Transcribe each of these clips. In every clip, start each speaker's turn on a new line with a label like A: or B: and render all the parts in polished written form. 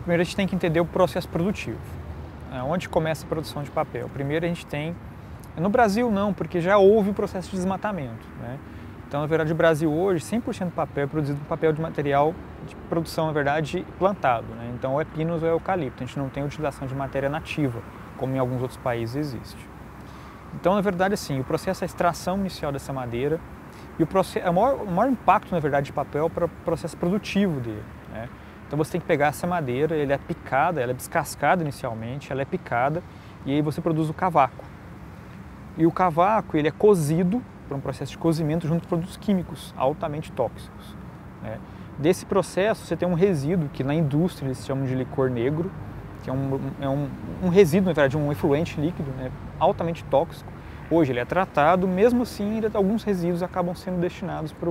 A: Primeiro a gente tem que entender o processo produtivo, onde começa a produção de papel. Primeiro a gente tem, no Brasil não, porque já houve o processo de desmatamento, né? Então na verdade o Brasil hoje, 100% do papel é produzido com papel de material de produção, na verdade, plantado, né? Então ou é pinus ou é eucalipto, a gente não tem utilização de matéria nativa, como em alguns outros países existe. Então na verdade assim, o processo é a extração inicial dessa madeira e o maior impacto na verdade de papel para o processo produtivo dele, né? Então você tem que pegar essa madeira, ela é picada, ela é descascada inicialmente, ela é picada e aí você produz o cavaco. E o cavaco ele é cozido por um processo de cozimento junto com produtos químicos altamente tóxicos, né? Desse processo você tem um resíduo que na indústria eles chamam de licor negro, que é um resíduo, na verdade, um efluente líquido, né, altamente tóxico. Hoje ele é tratado, mesmo assim alguns resíduos acabam sendo destinados para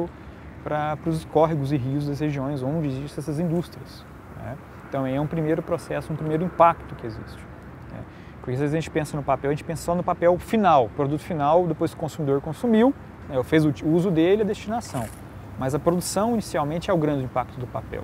A: os córregos e rios das regiões onde existem essas indústrias, né? Então é um primeiro processo, um primeiro impacto que existe, né? Porque às vezes a gente pensa no papel, a gente pensa só no papel final, produto final, depois que o consumidor consumiu, né, fez o uso dele, a destinação. Mas a produção inicialmente é o grande impacto do papel.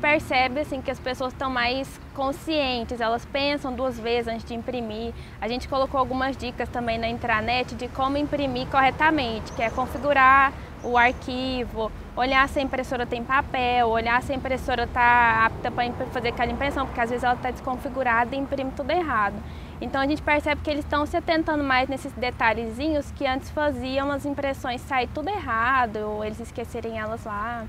B: Percebe assim, que as pessoas estão mais conscientes, elas pensam duas vezes antes de imprimir. A gente colocou algumas dicas também na intranet de como imprimir corretamente, que é configurar o arquivo, olhar se a impressora tem papel, olhar se a impressora está apta para fazer aquela impressão, porque às vezes ela está desconfigurada e imprime tudo errado. Então a gente percebe que eles estão se atentando mais nesses detalhezinhos que antes faziam as impressões sair tudo errado, ou eles esquecerem elas lá.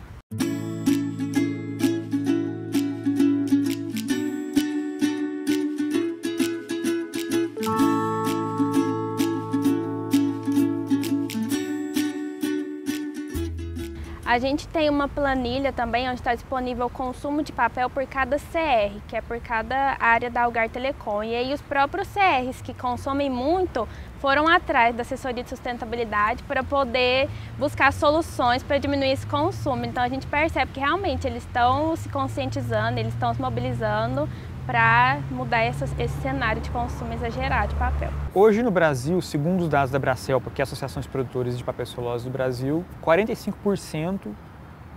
B: A gente tem uma planilha também onde está disponível o consumo de papel por cada CR, que é por cada área da Algar Telecom. E aí os próprios CRs que consomem muito foram atrás da assessoria de sustentabilidade para poder buscar soluções para diminuir esse consumo. Então a gente percebe que realmente eles estão se conscientizando, eles estão se mobilizando para mudar esse cenário de consumo exagerado de papel.
A: Hoje no Brasil, segundo os dados da Bracelpa, que é a Associação de Produtores de Papel e Celulose do Brasil, 45%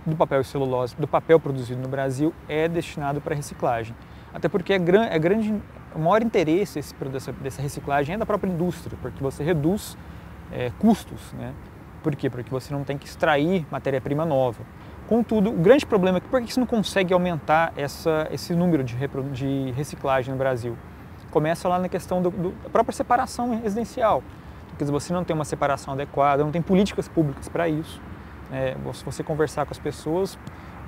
A: do papel e celulose, do papel produzido no Brasil é destinado para reciclagem. Até porque o maior interesse dessa reciclagem é da própria indústria, porque você reduz custos, né? Por quê? Porque você não tem que extrair matéria-prima nova. Contudo, o grande problema é que por que você não consegue aumentar esse número de reciclagem no Brasil? Começa lá na questão da própria separação residencial. Porque você não tem uma separação adequada, não tem políticas públicas para isso. Se você conversar com as pessoas,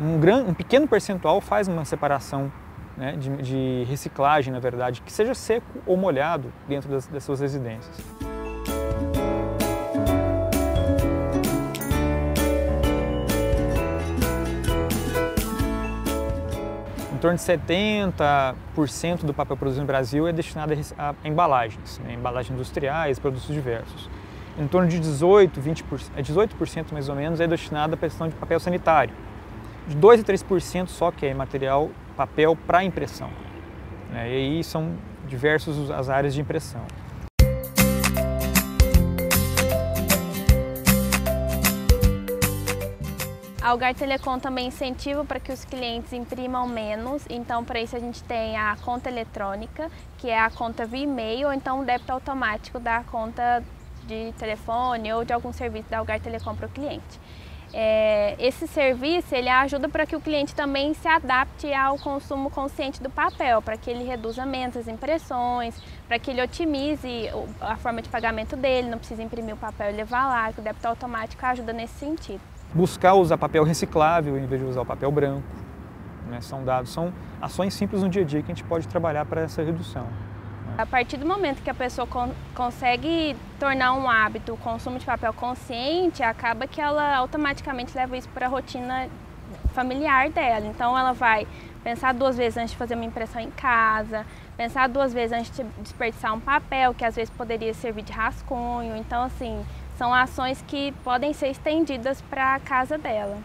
A: um pequeno percentual faz uma separação, né, de reciclagem, na verdade, que seja seco ou molhado dentro das suas residências. Em torno de 70% do papel produzido no Brasil é destinado a embalagens, né, embalagens industriais, produtos diversos. Em torno de 18% mais ou menos é destinado à questão de papel sanitário. De 2 a 3% só que é material, papel para impressão, né, e aí são diversas as áreas de impressão.
B: A Algar Telecom também incentiva para que os clientes imprimam menos, então para isso a gente tem a conta eletrônica, que é a conta via e-mail, ou então o débito automático da conta de telefone ou de algum serviço da Algar Telecom para o cliente. Esse serviço ele ajuda para que o cliente também se adapte ao consumo consciente do papel, para que ele reduza menos as impressões, para que ele otimize a forma de pagamento dele, não precisa imprimir o papel e levar lá, que o débito automático ajuda nesse sentido.
A: buscar usar papel reciclável em vez de usar o papel branco, né? São ações simples no dia a dia que a gente pode trabalhar para essa redução.
B: A partir do momento que a pessoa consegue tornar um hábito o consumo de papel consciente, acaba que ela automaticamente leva isso para a rotina familiar dela. Então ela vai pensar 2 vezes antes de fazer uma impressão em casa, pensar 2 vezes antes de desperdiçar um papel, que às vezes poderia servir de rascunho. Então, assim, são ações que podem ser estendidas para a casa dela.